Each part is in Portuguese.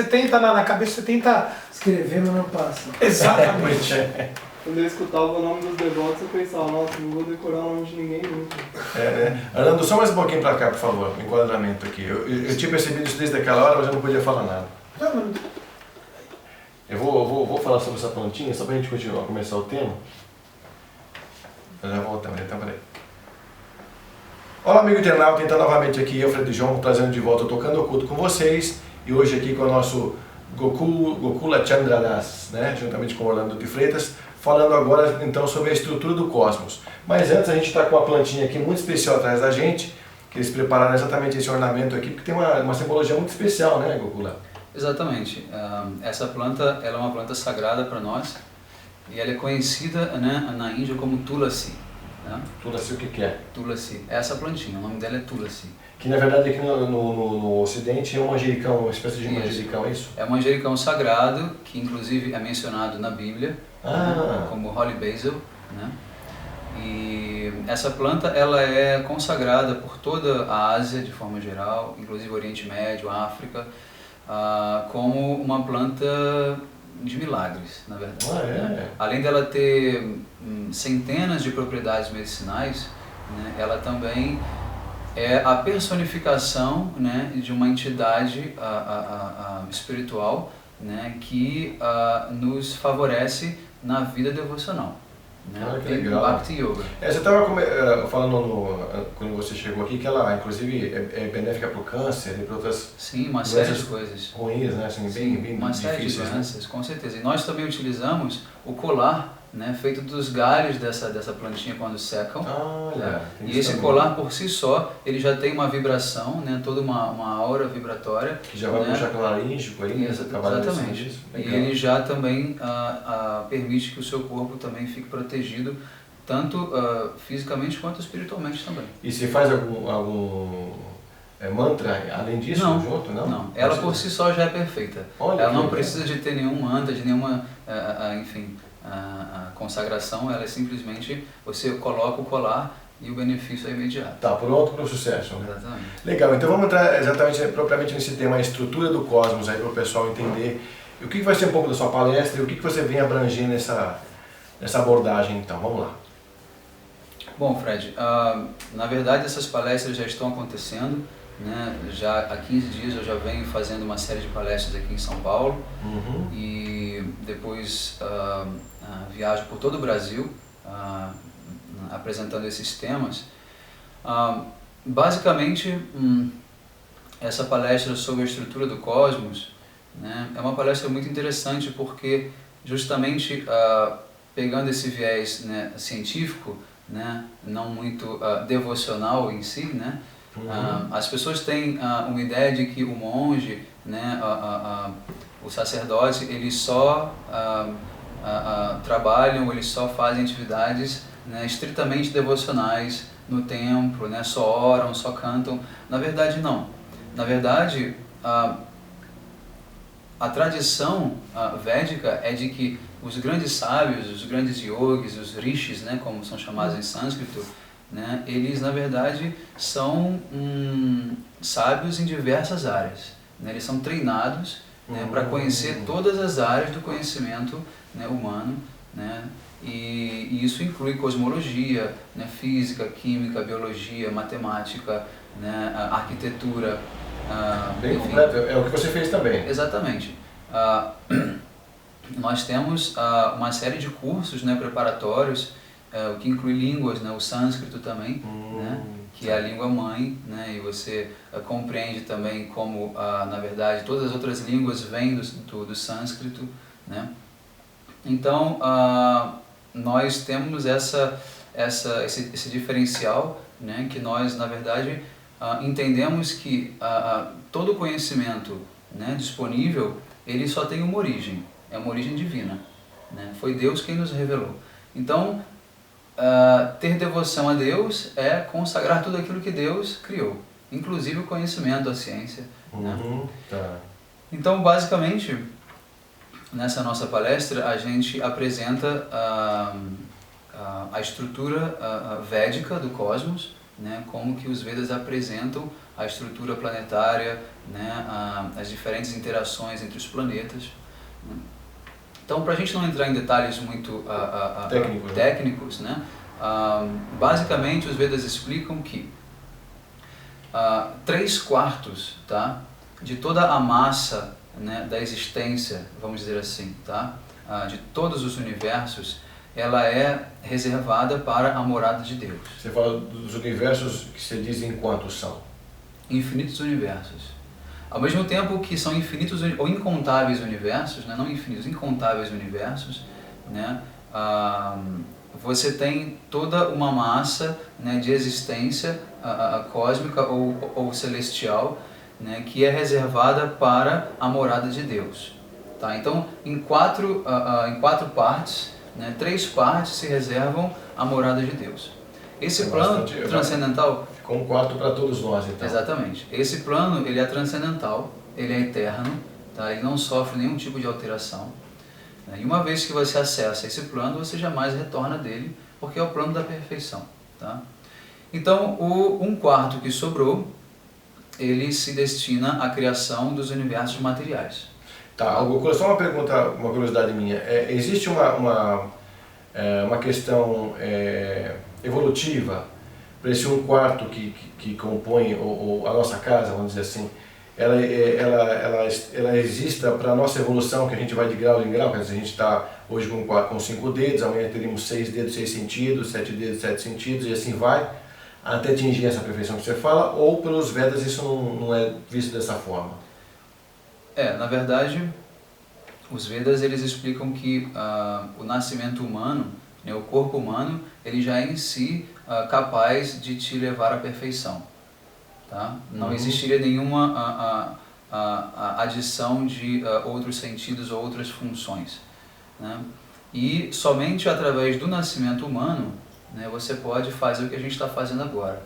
Você tenta na cabeça, você tenta... Escrever, mas não passa. Exatamente. Quando eu escutava o nome dos devotos, eu pensava, nossa, não vou decorar o nome de ninguém nunca. Arnaldo, só mais um pouquinho pra cá, por favor, um enquadramento aqui. Eu tinha percebido isso desde aquela hora, mas eu não podia falar nada. Eu vou falar sobre essa plantinha, só pra gente continuar, começar o tema. Eu já voltamos, então peraí. Olá, amigo internauta, então novamente aqui eu, Fred João, trazendo de volta o Tocando Oculto com vocês. E hoje aqui com o nosso Gokula Chandra Das, né, juntamente com Orlando de Freitas, falando agora então sobre a estrutura do cosmos. Mas antes a gente está com uma plantinha aqui muito especial atrás da gente, que eles prepararam exatamente esse ornamento aqui, porque tem uma simbologia muito especial, né, Gokula? Exatamente. Essa planta ela é uma planta sagrada para nós e ela é conhecida, né, na Índia como Tulasi. Né? Tulasi o que é? Tulasi. Essa plantinha, o nome dela é Tulasi. Que na verdade aqui no ocidente é um manjericão, uma espécie de manjericão, é isso? É um manjericão sagrado, que inclusive é mencionado na Bíblia, né, como Holy Basil. Né? E essa planta ela é consagrada por toda a Ásia de forma geral, inclusive Oriente Médio, África, como uma planta de milagres, na verdade. Né? Além dela ter centenas de propriedades medicinais, né, ela também é a personificação, né, de uma entidade espiritual, né, que nos favorece na vida devocional. Né? Que legal. Bhakti Yoga. Você estava falando quando você chegou aqui que ela inclusive é benéfica para o câncer e para outras Sim, uma série de coisas ruins, né? Assim, bem uma série difíceis, de doenças, né? com certeza. E nós também utilizamos o colar, né, feito dos galhos dessa plantinha quando secam. Olha, e esse colar por si só, ele já tem uma vibração, né, toda uma aura vibratória. Que já vai né? para o chakra laríngeo aí, Exatamente. Isso. E ele já também permite que o seu corpo também fique protegido, tanto fisicamente quanto espiritualmente também. E se faz algum mantra além disso junto? Não. Ela por si só já é perfeita. Olha, ela não precisa de ter nenhum mantra, de nenhuma, enfim, consagração. Ela é simplesmente, você coloca o colar e o benefício é imediato. Tá, pronto para o sucesso. Né? Exatamente. Legal, então vamos entrar exatamente, propriamente nesse tema, a estrutura do cosmos, aí para o pessoal entender o que vai ser um pouco da sua palestra e o que você vem abranger nessa abordagem, então. Vamos lá. Bom, Fred, na verdade essas palestras já estão acontecendo, né? Já há 15 dias eu já venho fazendo uma série de palestras aqui em São Paulo e depois viajo por todo o Brasil apresentando esses temas. Basicamente, essa palestra sobre a estrutura do cosmos, né, é uma palestra muito interessante porque justamente pegando esse viés, né, científico, né, não muito devocional em si, né, as pessoas têm uma ideia de que o monge, né, o sacerdote, eles só trabalham, eles só fazem atividades, né, estritamente devocionais no templo, né, só oram, só cantam. Na verdade não. Na verdade a tradição védica é de que os grandes sábios, os grandes yogis, os rishis, né, como são chamados em sânscrito, né, eles na verdade são sábios em diversas áreas. Né, eles são treinados, né, para conhecer todas as áreas do conhecimento, né, humano, né, e isso inclui cosmologia, né, física, química, biologia, matemática, né, arquitetura. Bem completo, é o que você fez também. Exatamente. Nós temos uma série de cursos, né, preparatórios, o que inclui línguas, né, o sânscrito também, né, que é a língua mãe, né, e você compreende também como, na verdade, todas as outras línguas vêm do sânscrito, né. Então, nós temos esse diferencial, né, que nós, na verdade, entendemos que todo conhecimento, né, disponível, ele só tem uma origem, é uma origem divina, né? Foi Deus quem nos revelou. Então, ter devoção a Deus é consagrar tudo aquilo que Deus criou, inclusive o conhecimento, a ciência. Né? Tá. Então, basicamente, nessa nossa palestra, a gente apresenta a estrutura védica do cosmos, né, como que os Vedas apresentam a estrutura planetária, né, as diferentes interações entre os planetas. Né? Então, para a gente não entrar em detalhes muito técnicos, né, basicamente os Vedas explicam que 3/4, tá, de toda a massa, né, da existência, vamos dizer assim, tá, de todos os universos, ela é reservada para a morada de Deus. Você fala dos universos que você diz em quantos são? Infinitos universos. Ao mesmo tempo que são infinitos ou incontáveis universos, né, não infinitos, incontáveis universos, né, você tem toda uma massa, né, de existência cósmica ou celestial, né, que é reservada para a morada de Deus. Tá? Então, em quatro partes, né, 3 partes se reservam à morada de Deus. Esse plano transcendental... Ficou um quarto para todos nós, então. Exatamente. Esse plano, ele é transcendental, ele é eterno, tá? Ele não sofre nenhum tipo de alteração. Né? E uma vez que você acessa esse plano, você jamais retorna dele, porque é o plano da perfeição. Tá? Então, o 1/4 que sobrou, ele se destina à criação dos universos materiais. Tá, só uma pergunta, uma curiosidade minha. Existe uma questão evolutiva para esse 1/4 que compõe a nossa casa, vamos dizer assim? Ela exista para a nossa evolução, que a gente vai de grau em grau, quer dizer, a gente está hoje com 5 dedos, amanhã teríamos 6 dedos, 6 sentidos, 7 dedos, 7 sentidos, e assim vai, até atingir essa perfeição que você fala, ou pelos Vedas isso não é visto dessa forma? Na verdade, os Vedas eles explicam que o nascimento humano, né, o corpo humano, ele já é em si capaz de te levar à perfeição. Tá? Não existiria nenhuma adição de outros sentidos ou outras funções. Né? E somente através do nascimento humano, né, você pode fazer o que a gente está fazendo agora,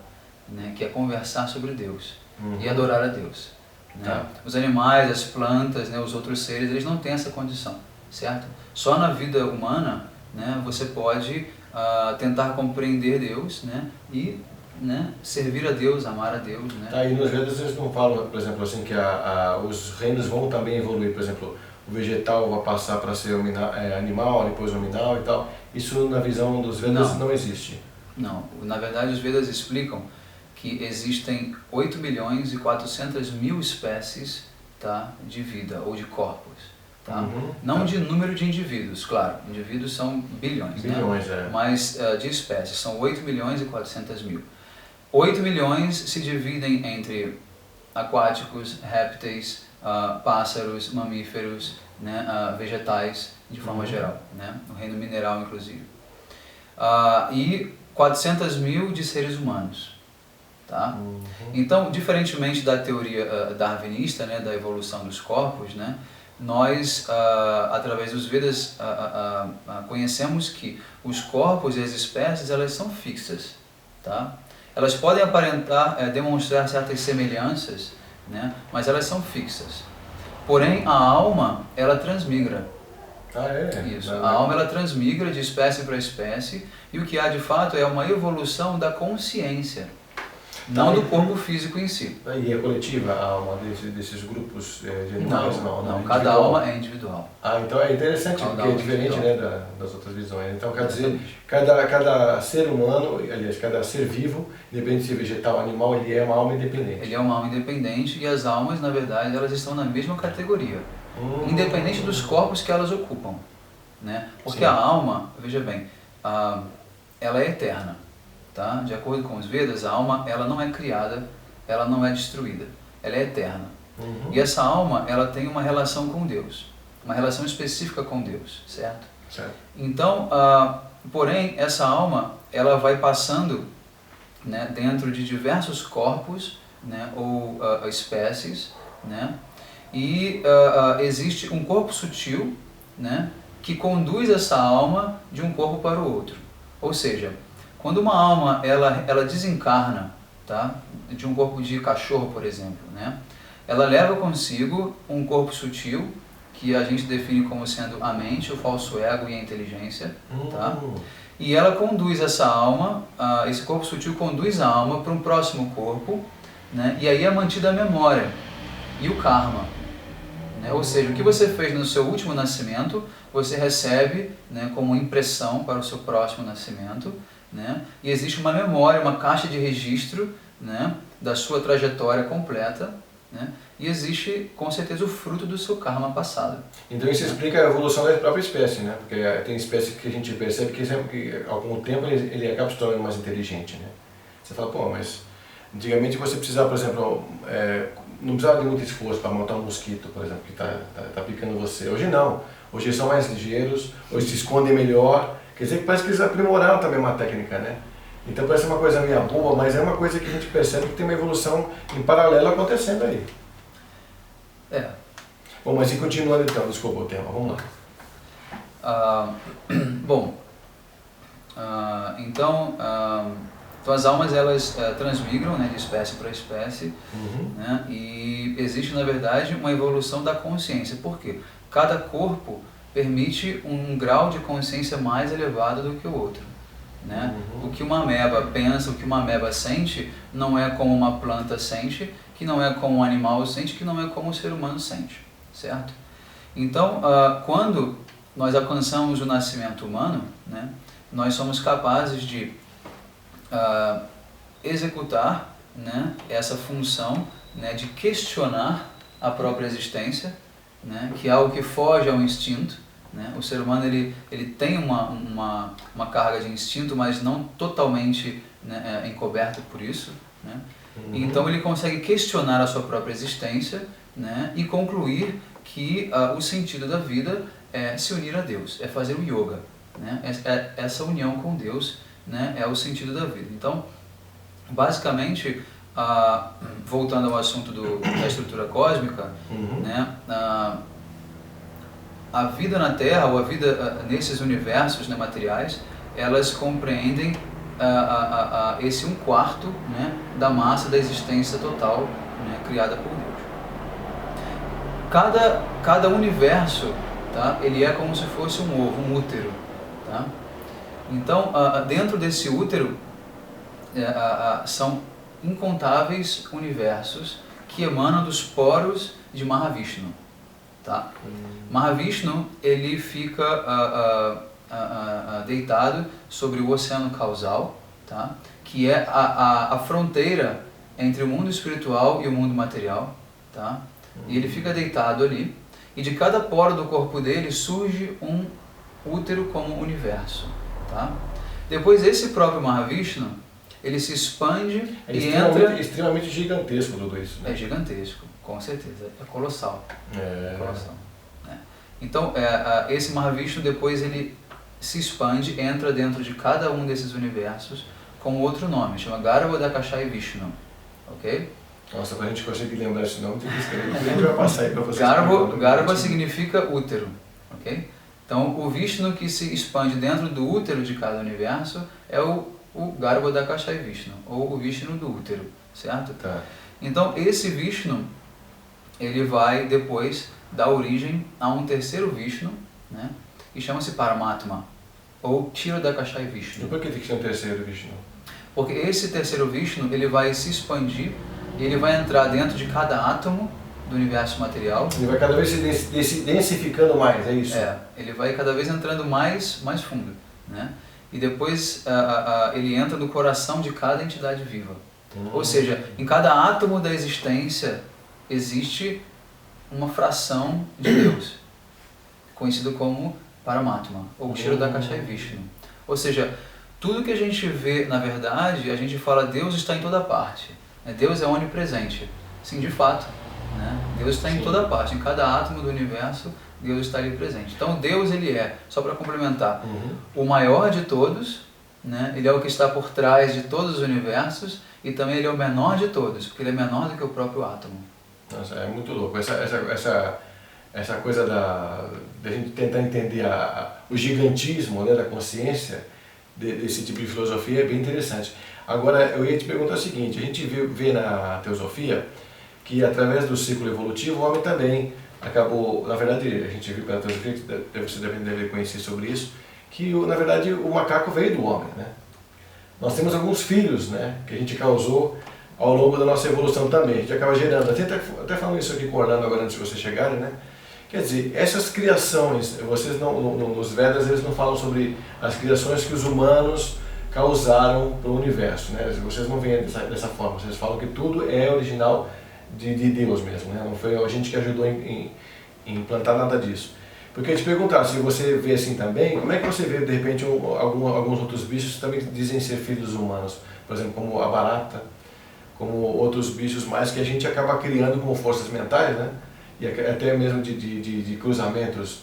né, que é conversar sobre Deus e adorar a Deus. Né? Os animais, as plantas, né, os outros seres, eles não têm essa condição, certo? Só na vida humana, né, você pode tentar compreender Deus, né, e, né, servir a Deus, amar a Deus. Né? E nos Vedas eles não falam, por exemplo, assim, que os reinos vão também evoluir, por exemplo, o vegetal vai passar para ser animal, depois nominal e tal. Isso na visão dos Vedas não existe? Não. Na verdade, os Vedas explicam que existem 8.400.000 espécies, tá, de vida ou de corpos. Tá? Não de número de indivíduos, claro, indivíduos são bilhões, né? Mas de espécies, são 8.400.000. 8 milhões se dividem entre aquáticos, répteis, pássaros, mamíferos, né, vegetais, de forma geral, né? No reino mineral, inclusive. E 400.000 de seres humanos. Tá? Então, diferentemente da teoria darwinista, né, da evolução dos corpos, né, nós, através dos Vedas, conhecemos que os corpos e as espécies, elas são fixas. Tá? Elas podem aparentar, demonstrar certas semelhanças, né, mas elas são fixas. Porém, a alma, ela transmigra. Isso. A alma, ela transmigra de espécie para espécie, e o que há de fato é uma evolução da consciência. Não do corpo físico em si. E é coletiva a alma desses grupos de animais? Não, cada alma é individual. Então é interessante, porque é diferente, né, das outras visões. Então quer dizer, cada ser humano, aliás, cada ser vivo, independente de ser vegetal ou animal, ele é uma alma independente. Ele é uma alma independente, e as almas, na verdade, elas estão na mesma categoria. Independente dos corpos que elas ocupam. Né? Porque a alma, veja bem, ela é eterna. Tá? De acordo com os Vedas, a alma, ela não é criada, ela não é destruída, ela é eterna. E essa alma, ela tem uma relação com Deus, uma relação específica com Deus, certo? Então, porém, essa alma, ela vai passando, né, dentro de diversos corpos, né, ou espécies, né, e existe um corpo sutil, né, que conduz essa alma de um corpo para o outro. Ou seja, quando uma alma ela desencarna, tá, de um corpo de cachorro, por exemplo, né, ela leva consigo um corpo sutil, que a gente define como sendo a mente, o falso ego e a inteligência. Tá? E ela conduz essa alma, esse corpo sutil conduz a alma para um próximo corpo, né? E aí é mantida a memória e o karma. Né? Ou seja, o que você fez no seu último nascimento, você recebe, né, como impressão para o seu próximo nascimento, né? E existe uma memória, uma caixa de registro, né, da sua trajetória completa, né? E existe, com certeza, o fruto do seu karma passado. Então isso explica a evolução da própria espécie, né? Porque tem espécies que a gente percebe que sempre que, ao algum tempo, ele acaba se tornando mais inteligente, né? Você fala, pô, mas antigamente você precisava, por exemplo, não precisava de muito esforço para matar um mosquito, por exemplo, que está picando você. Hoje não. Hoje eles são mais ligeiros, hoje se escondem melhor. Quer dizer que parece que eles aprimoraram também uma técnica, né? Então parece uma coisa meio boba, mas é uma coisa que a gente percebe que tem uma evolução em paralelo acontecendo aí. Bom, mas e continuando então, desculpa o tema, vamos lá. Então as almas elas transmigram, né, de espécie para espécie, né, e existe na verdade uma evolução da consciência. Por quê? Cada corpo permite um grau de consciência mais elevado do que o outro. Né? O que uma ameba pensa, o que uma ameba sente, não é como uma planta sente, que não é como um animal sente, que não é como um ser humano sente, certo? Então, quando nós alcançamos o nascimento humano, né, nós somos capazes de executar, né, essa função, né, de questionar a própria existência, né, que é algo que foge ao instinto. Né? O ser humano ele tem uma carga de instinto, mas não totalmente, né, encoberto por isso. Né? Então ele consegue questionar a sua própria existência, né, e concluir que o sentido da vida é se unir a Deus, é fazer o yoga. Né? Essa união com Deus, né, é o sentido da vida. Então, basicamente, voltando ao assunto da estrutura cósmica, né, a vida na Terra, ou a vida nesses universos, né, materiais, elas compreendem esse 1/4, né, da massa da existência total, né, criada por Deus. Cada universo, tá, ele é como se fosse um ovo, um útero. Tá? Então, dentro desse útero, são incontáveis universos que emanam dos poros de Mahavishnu. Tá? Mahavishnu, ele fica deitado sobre o oceano causal, tá? Que é a fronteira entre o mundo espiritual e o mundo material. Tá? E ele fica deitado ali, e de cada poro do corpo dele surge um útero como universo. Tá? Depois esse próprio Mahavishnu, ele se expande e entra... É extremamente gigantesco tudo isso. Né? É gigantesco, com certeza, é colossal. Colossal, né? Então, esse Mahavishnu depois ele se expande, entra dentro de cada um desses universos com outro nome, chama Garbhodakashai Vishnu, ok? Nossa, pra gente conseguir lembrar esse nome, tem que escrever. A gente vai passar aí pra vocês. Garbha significa útero, ok? Então, o Vishnu que se expande dentro do útero de cada universo é o Garbhodakashai Vishnu, ou o Vishnu do útero, certo? Tá. Então, esse Vishnu, ele vai depois dar origem a um terceiro Vishnu, né? E chama-se Paramatma, ou Kshirodakashai Vishnu. E por que tem que ser um terceiro Vishnu? Porque esse terceiro Vishnu, ele vai se expandir, e ele vai entrar dentro de cada átomo do universo material. Ele vai cada vez se densificando mais, é isso? Ele vai cada vez entrando mais fundo, né? E depois ele entra no coração de cada entidade viva. Ou seja, em cada átomo da existência existe uma fração de Deus, conhecido como Paramatma, ou Kshirodakashai Vishnu. Ou seja, tudo que a gente vê, na verdade, a gente fala Deus está em toda parte. Deus é onipresente. Sim, de fato. Né? Deus está em toda parte, em cada átomo do universo, Deus está ali presente. Então Deus, ele é, só para complementar, o maior de todos, né? Ele é o que está por trás de todos os universos, e também ele é o menor de todos, porque ele é menor do que o próprio átomo. Nossa, é muito louco. Essa coisa da gente tentar entender o gigantismo, né, da consciência desse tipo de filosofia é bem interessante. Agora, eu ia te perguntar o seguinte, a gente vê na teosofia que através do ciclo evolutivo o homem também acabou, na verdade a gente viu pela teosofia, você deve conhecer sobre isso, que na verdade o macaco veio do homem, né? Nós temos alguns filhos, né, que a gente causou ao longo da nossa evolução também. A gente acaba gerando, até falando isso aqui com o Orlando agora antes de vocês chegarem, né? Quer dizer, essas criações, vocês nos Vedas eles não falam sobre as criações que os humanos causaram para o universo, né? Vocês não veem dessa forma, vocês falam que tudo é original de Deus mesmo, né? Não foi a gente que ajudou em implantar nada disso. Porque eu te perguntar, se você vê assim também, como é que você vê de repente alguns outros bichos que também dizem ser filhos humanos? Por exemplo, como a barata, como outros bichos mais que a gente acaba criando como forças mentais, né? E até mesmo de cruzamentos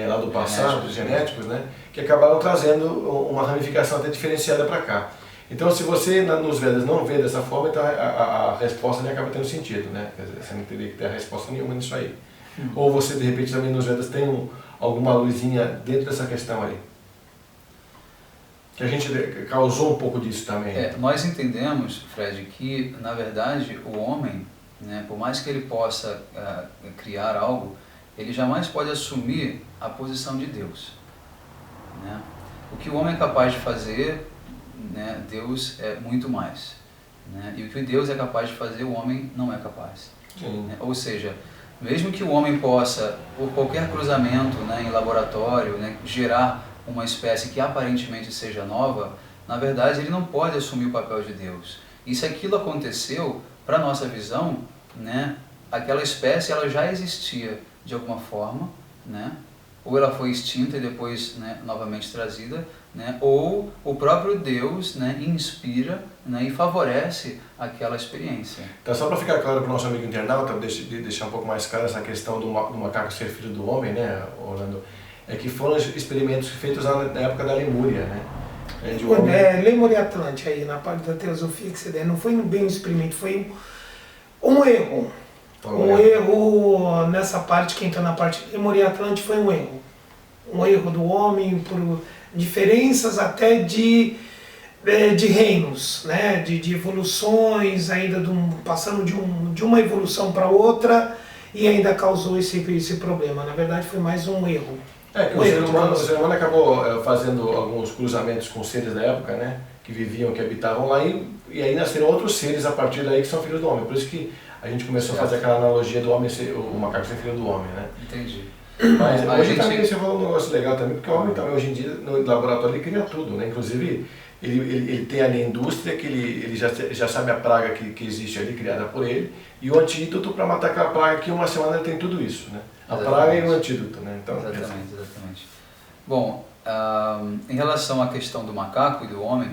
lá do passado, genéticos, né? Que acabaram trazendo uma ramificação até diferenciada para cá. Então, se você nos Vedas não vê dessa forma, então a resposta nem acaba tendo sentido, né? Quer dizer, você não teria que ter a resposta nenhuma nisso aí. Ou você, de repente, também nos Vedas tem alguma luzinha dentro dessa questão aí? Que a gente causou um pouco disso também. Nós entendemos, Fred, que, na verdade, o homem, né, por mais que ele possa criar algo, ele jamais pode assumir a posição de Deus. Né? O que o homem é capaz de fazer, né, Deus é muito mais. Né? E o que Deus é capaz de fazer, o homem não é capaz. Né? Ou seja, mesmo que o homem possa, por qualquer cruzamento, né, em laboratório, né, gerar uma espécie que aparentemente seja nova, na verdade ele não pode assumir o papel de Deus. E se aquilo aconteceu, para a nossa visão, né, aquela espécie ela já existia de alguma forma, né, ou ela foi extinta e depois, né, novamente trazida, né, ou o próprio Deus, né, inspira, né, e favorece aquela experiência. Então, só para ficar claro para o nosso amigo internauta, deixar um pouco mais claro essa questão do macaco ser filho do homem, né, Orlando, é que foram experimentos feitos na época da Lemúria, né? Lemúria e Atlante, aí na parte da teosofia que você der, não foi bem um experimento, foi um erro. Um erro nessa parte, que entra na parte de Lemúria e Atlante, foi um erro. Um erro do homem por diferenças até de reinos, né? de evoluções, ainda passando de uma evolução para outra, e ainda causou esse problema. Na verdade, foi mais um erro. O ser humano acabou fazendo alguns cruzamentos com seres da época, né? Que viviam, que habitavam lá, e aí nasceram outros seres a partir daí que são filhos do homem. Por isso que a gente começou a fazer aquela analogia do homem o macaco ser filho do homem, né? Entendi. Mas hoje também você falou um negócio legal também, porque o homem também hoje em dia no laboratório ele cria tudo, né? Inclusive ele tem ali a indústria que ele já sabe a praga que existe ali, criada por ele, e o antídoto para matar aquela praga que uma semana ele tem tudo isso, né? A praga e o antídoto, né? Então, exatamente. Bom, em relação à questão do macaco e do homem,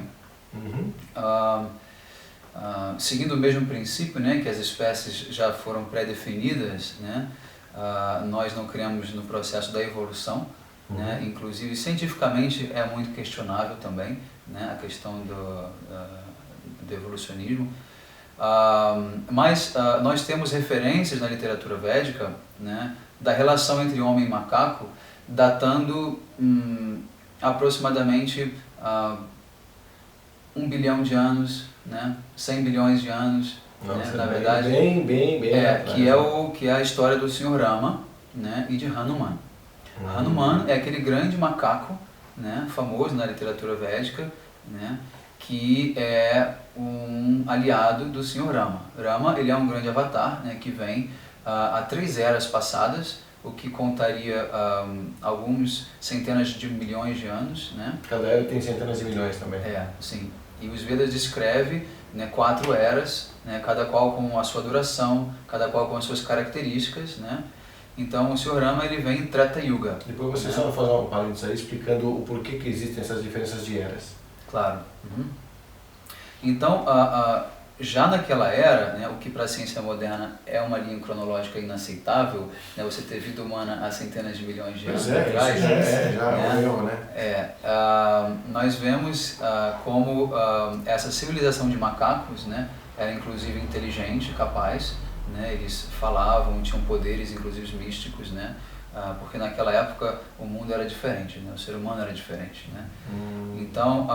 seguindo o mesmo princípio, né, que as espécies já foram pré-definidas, né, nós não criamos no processo da evolução, né, inclusive cientificamente é muito questionável também, né, a questão do evolucionismo, mas nós temos referências na literatura védica, né, da relação entre homem e macaco, datando aproximadamente 1 bilhão de anos, né, 100 bilhões de anos. Nossa, né, na verdade, bem que é a história do Sr. Rama, né, e de Hanuman. Hanuman é aquele grande macaco, né, famoso na literatura védica, né, que é um aliado do Sr. Rama. Rama, ele é um grande avatar, né, que vem há 3 eras passadas, o que contaria alguns centenas de milhões de anos, né? Cada era tem centenas de milhões também. Sim. E os Vedas descreve, né, 4 eras, né, cada qual com a sua duração, cada qual com as suas características, né? Então o Sr. Rama ele vem em Treta Yuga. Depois você só fazer um parênteses aí explicando o porquê que existem essas diferenças de eras. Claro. Então já naquela era, né, o que para a ciência moderna é uma linha cronológica inaceitável, né, você ter vida humana há centenas de milhões de anos atrás, nós vemos como essa civilização de macacos, né, era inclusive inteligente, capaz, né, eles falavam, tinham poderes inclusive místicos, né, porque naquela época o mundo era diferente, né, o ser humano era diferente, né. Então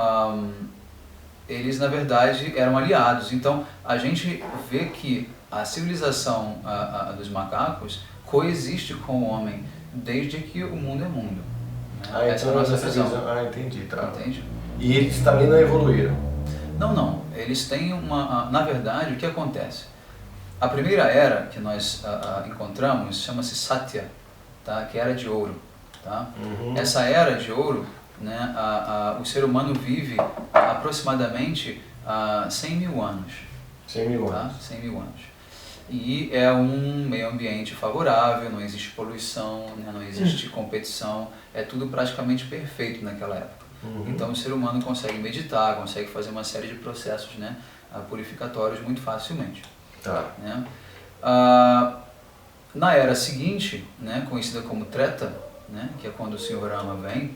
eles na verdade eram aliados. Então a gente vê que a civilização dos macacos coexiste com o homem desde que o mundo é mundo. Né? Essa é a nossa visão. Entendi, tá. Entende? E eles também não evoluíram? Não. eles têm na verdade, o que acontece? A primeira era que nós encontramos chama-se Satya, tá? Que é a era de ouro. Tá? Essa era de ouro, né, o ser humano vive aproximadamente 100 mil anos. 100 mil tá? anos. 100 mil anos. E é um meio ambiente favorável, não existe poluição, né, não existe competição, é tudo praticamente perfeito naquela época. Então o ser humano consegue meditar, consegue fazer uma série de processos, né, purificatórios muito facilmente. Tá. Né? Na era seguinte, né, conhecida como Treta, né, que é quando o Senhor Rama vem,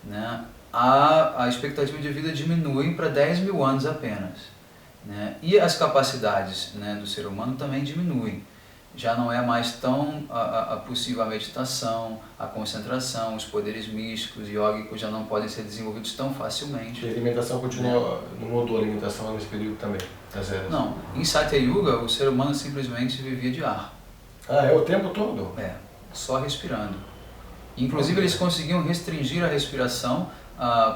né, a expectativa de vida diminui para 10 mil anos apenas. Né? E as capacidades, né, do ser humano também diminuem. Já não é mais tão possível a meditação, a concentração, os poderes místicos e yógicos já não podem ser desenvolvidos tão facilmente. E a alimentação continua, não mudou a alimentação nesse período também, das eras? Não, em Satya Yuga o ser humano simplesmente vivia de ar. É o tempo todo? É, só respirando. Inclusive eles conseguiam restringir a respiração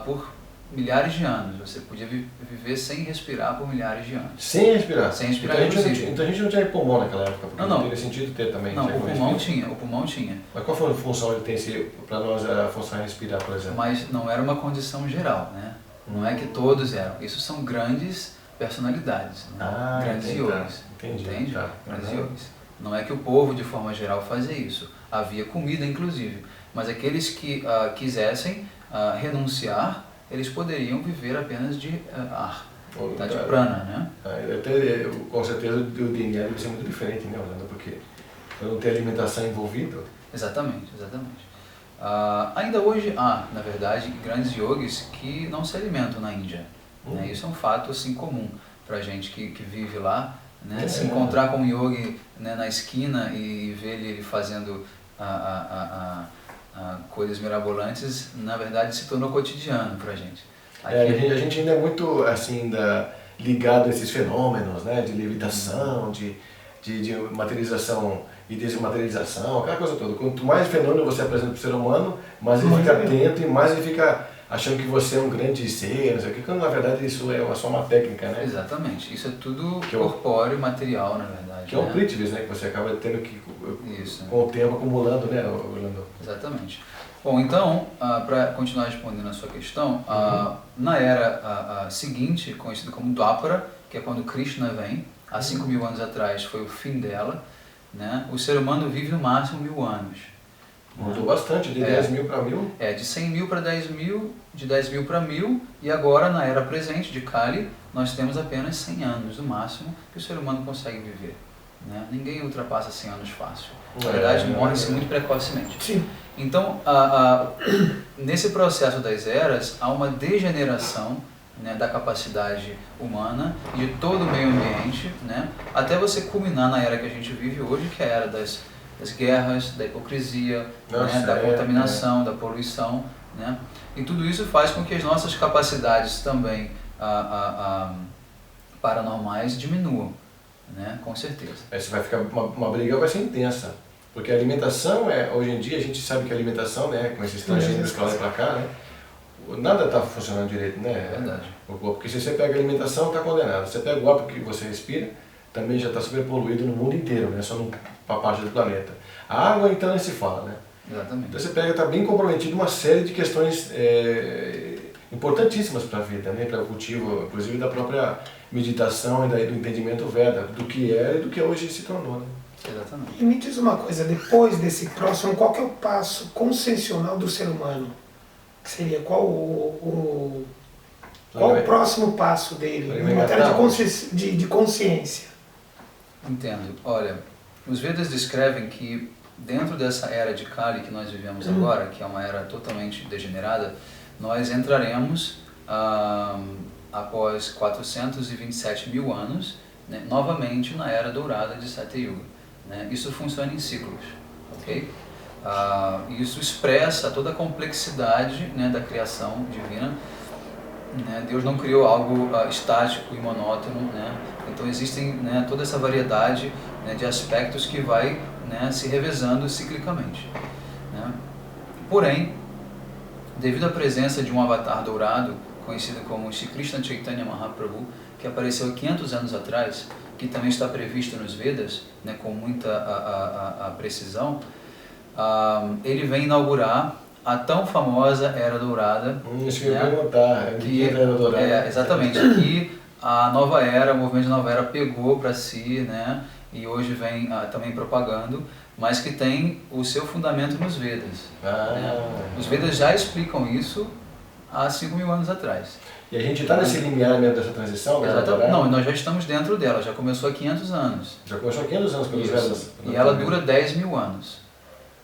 por milhares de anos. Você podia viver sem respirar por milhares de anos. Sem respirar? Sem respirar, então a gente não tinha pulmão naquela época, porque não teria sentido ter também. Não, o pulmão tinha. Mas qual foi a função ele tem para nós, a função de respirar, por exemplo? Mas não era uma condição geral, né? Não é que todos eram. Isso são grandes personalidades, né? Grandes yogis. Entendi. Entende? Tá. Grandes yogis. Não é que o povo, de forma geral, fazia isso. Havia comida, inclusive. Mas aqueles que quisessem renunciar, eles poderiam viver apenas de ar, de prana, né? Com certeza o DNA deve ser muito diferente, né, Orlando? Porque não tem alimentação envolvida. Exatamente, exatamente. Ainda hoje há, na verdade, grandes yogis que não se alimentam na Índia. Né? Isso é um fato assim, comum para a gente que vive lá. Né? Se encontrar com um yogi, né, na esquina e ver ele fazendo coisas mirabolantes, na verdade se tornou cotidiano para a gente. A gente ainda é muito assim, ligado a esses fenômenos, né, de levitação, de materialização e desmaterialização, aquela coisa toda. Quanto mais fenômeno você apresenta para o ser humano, mais ele fica atento e mais ele fica achando que você é um grande ser, não sei o que, quando na verdade isso é só uma técnica, né? Exatamente, isso é tudo corpóreo, material, na verdade. Que é o Prithvis, né, que você acaba tendo que, com o tempo, acumulando, né, Orlando? Exatamente. Bom, então, para continuar respondendo a sua questão, na era seguinte, conhecida como Dwapara, que é quando Krishna vem, há 5 mil anos atrás foi o fim dela, né, o ser humano vive no máximo 1000 anos. Mudou bastante, de 10 mil para 1000? De 100 mil para 10 mil, de 10 mil para 1000, e agora, na era presente de Kali, nós temos apenas 100 anos, no máximo, que o ser humano consegue viver. Né? Ninguém ultrapassa 100 anos fácil. Na verdade, morre-se muito precocemente. Sim. Então, nesse processo das eras, há uma degeneração, né, da capacidade humana e de todo o meio ambiente, né, até você culminar na era que a gente vive hoje, que é a era das guerras, da hipocrisia, né, da contaminação, da poluição, né? E tudo isso faz com que as nossas capacidades também paranormais diminuam, né? Com certeza. Você vai ficar, uma briga vai ser intensa, porque a alimentação, hoje em dia a gente sabe que a alimentação, né, com esses transgêneros que lá para cá, né, nada está funcionando direito, né? É verdade. Porque se você pega a alimentação, está condenado. Você pega o ar que você respira, também já está super poluído no mundo inteiro, né? Só numa parte do planeta. A água, então, nem se fala, né? Exatamente. Então você pega, está bem comprometido uma série de questões importantíssimas para a vida, né? Para o cultivo, inclusive da própria meditação e do entendimento Veda, do que é e do que hoje se tornou, né? Exatamente. E me diz uma coisa, depois desse próximo, qual que é o passo consciencial do ser humano? Que seria qual o próximo passo dele em matéria de consciência? Entendo. Olha, os Vedas descrevem que dentro dessa era de Kali que nós vivemos agora, que é uma era totalmente degenerada, nós entraremos após 427 mil anos, né, novamente na era dourada de Satya Yuga. Né? Isso funciona em ciclos, ok? Isso expressa toda a complexidade, né, da criação divina. Né? Deus não criou algo estático e monótono, né? Então existem, né, toda essa variedade, né, de aspectos que vai, né, se revezando ciclicamente. Né? Porém, devido à presença de um avatar dourado, conhecido como Shri Krishna Chaitanya Mahaprabhu, que apareceu há 500 anos atrás, que também está previsto nos Vedas, né, com muita precisão, ele vem inaugurar a tão famosa Era Dourada. Isso que eu ia perguntar, que Era Dourada. Exatamente, que a nova era, o movimento de nova era pegou para si, né, e hoje vem também propagando, mas que tem o seu fundamento nos Vedas. Né? Os Vedas já explicam isso há 5.000 anos atrás. E a gente está nesse limiar mesmo dessa transição? Não, nós já estamos dentro dela, já começou há 500 anos. Já começou há 500 anos pelos Vedas? E ela dura 10.000 anos.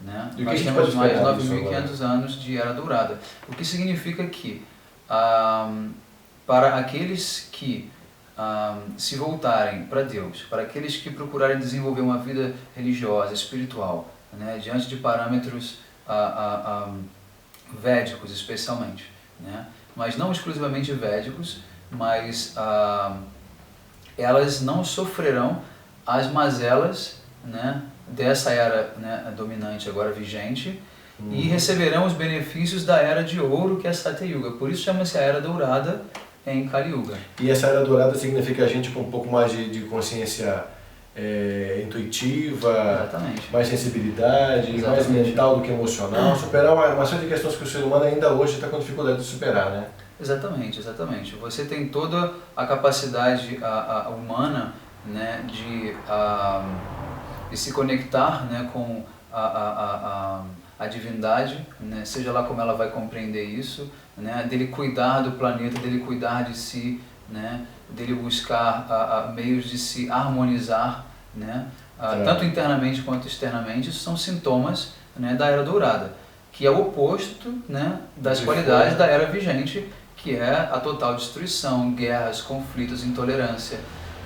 Né? E nós temos mais 9.500 anos de Era Dourada. O que significa que, para aqueles que se voltarem para Deus, para aqueles que procurarem desenvolver uma vida religiosa, espiritual, né, diante de parâmetros védicos especialmente, né, mas não exclusivamente védicos, mas elas não sofrerão as mazelas, né, dessa era, né, dominante agora vigente, e receberão os benefícios da Era de Ouro, que é Satya Yuga. Por isso chama-se a Era Dourada em Kali Yuga. E essa Era Dourada significa a gente com um pouco mais de consciência intuitiva, Exatamente. mais sensibilidade, Exatamente. mais mental do que emocional, superar uma série de questões que o ser humano ainda hoje está com dificuldade de superar, né? Exatamente, exatamente. Você tem toda a capacidade humana, né, de se conectar, né, com a divindade, né, seja lá como ela vai compreender isso, né, dele cuidar do planeta, dele cuidar de si, né, dele buscar meios de se harmonizar, né, tanto internamente quanto externamente. Isso são sintomas, né, da Era Dourada, que é o oposto, né, das qualidades da Era vigente, que é a total destruição, guerras, conflitos, intolerância,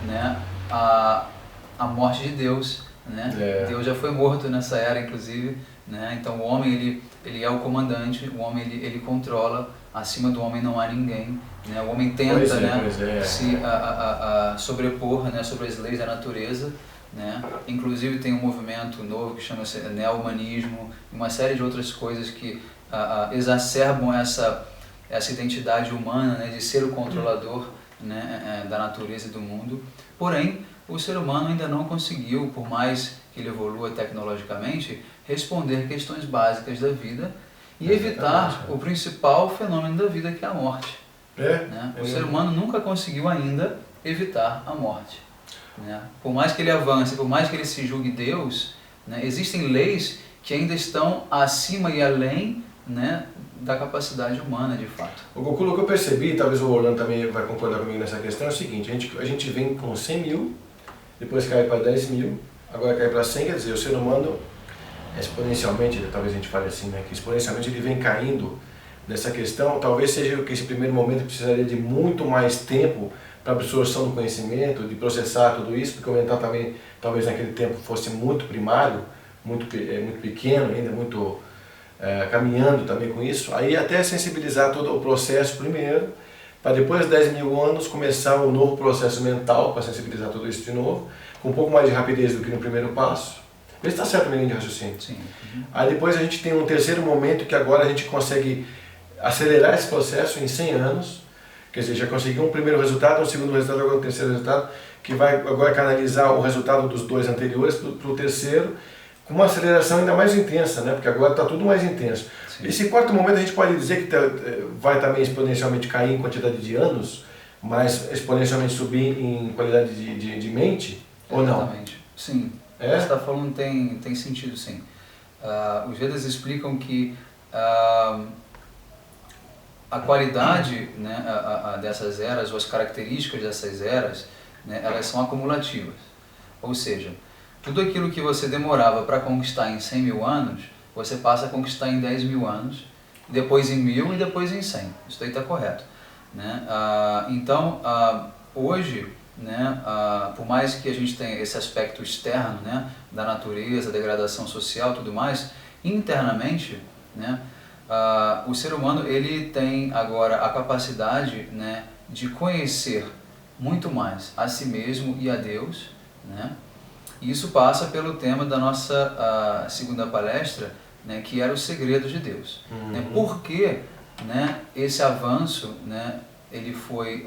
né, a morte de Deus, né? Deus já foi morto nessa era, inclusive, né? Então o homem ele é o comandante, o homem ele controla, acima do homem não há ninguém, né? O homem tenta se sobrepor, né, sobre as leis da natureza, né? Inclusive tem um movimento novo que chama-se neo-humanismo, uma série de outras coisas que exacerbam essa identidade humana, né, de ser o controlador, né, da natureza e do mundo. Porém, o ser humano ainda não conseguiu, por mais que ele evolua tecnologicamente, responder questões básicas da vida e evitar o principal fenômeno da vida, que é a morte. Né? O ser humano nunca conseguiu ainda evitar a morte. Né? Por mais que ele avance, por mais que ele se julgue Deus, né, existem leis que ainda estão acima e além, né, da capacidade humana, de fato. O Goku, o que eu percebi, talvez o Orlando também vai concordar comigo nessa questão, é o seguinte: a gente vem com 100 mil, depois cai para 10 mil, agora cai para 100, quer dizer, o ser humano exponencialmente, talvez a gente fale assim, né, que exponencialmente ele vem caindo nessa questão. Talvez seja que esse primeiro momento precisaria de muito mais tempo para absorção do conhecimento, de processar tudo isso, porque o mental também, talvez naquele tempo fosse muito primário, muito pequeno ainda, muito caminhando também com isso. Aí até sensibilizar todo o processo primeiro, para depois de 10 mil anos começar um novo processo mental para sensibilizar tudo isso de novo, com um pouco mais de rapidez do que no primeiro passo. Vê se está certo o menino de raciocínio. Sim. Aí depois a gente tem um terceiro momento que agora a gente consegue acelerar esse processo em 100 anos, quer dizer, já conseguiu um primeiro resultado, um segundo resultado, agora um terceiro resultado, que vai agora canalizar o resultado dos dois anteriores para o terceiro, com uma aceleração ainda mais intensa, né? Porque agora está tudo mais intenso. Sim. Esse quarto momento a gente pode dizer que vai também exponencialmente cair em quantidade de anos, mas exponencialmente subir em qualidade de mente, ou não? Exatamente. Sim. O que você está falando tem sentido, sim. Os Vedas explicam que a qualidade, né, dessas eras, ou as características dessas eras, né, elas são acumulativas. Ou seja, tudo aquilo que você demorava para conquistar em 100 mil anos, você passa a conquistar em 10 mil anos, depois em 1000 e depois em 100. Isso daí está correto. Né? Então, hoje, né, por mais que a gente tenha esse aspecto externo, né, da natureza, degradação social e tudo mais, internamente, né, o ser humano ele tem agora a capacidade, né, de conhecer muito mais a si mesmo e a Deus, né? E isso passa pelo tema da nossa segunda palestra, né, que era os segredos de Deus. Né? Por que, né, esse avanço, né, ele foi,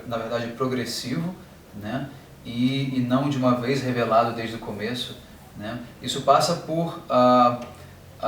na verdade, progressivo, né? E não de uma vez revelado desde o começo, né? Isso passa por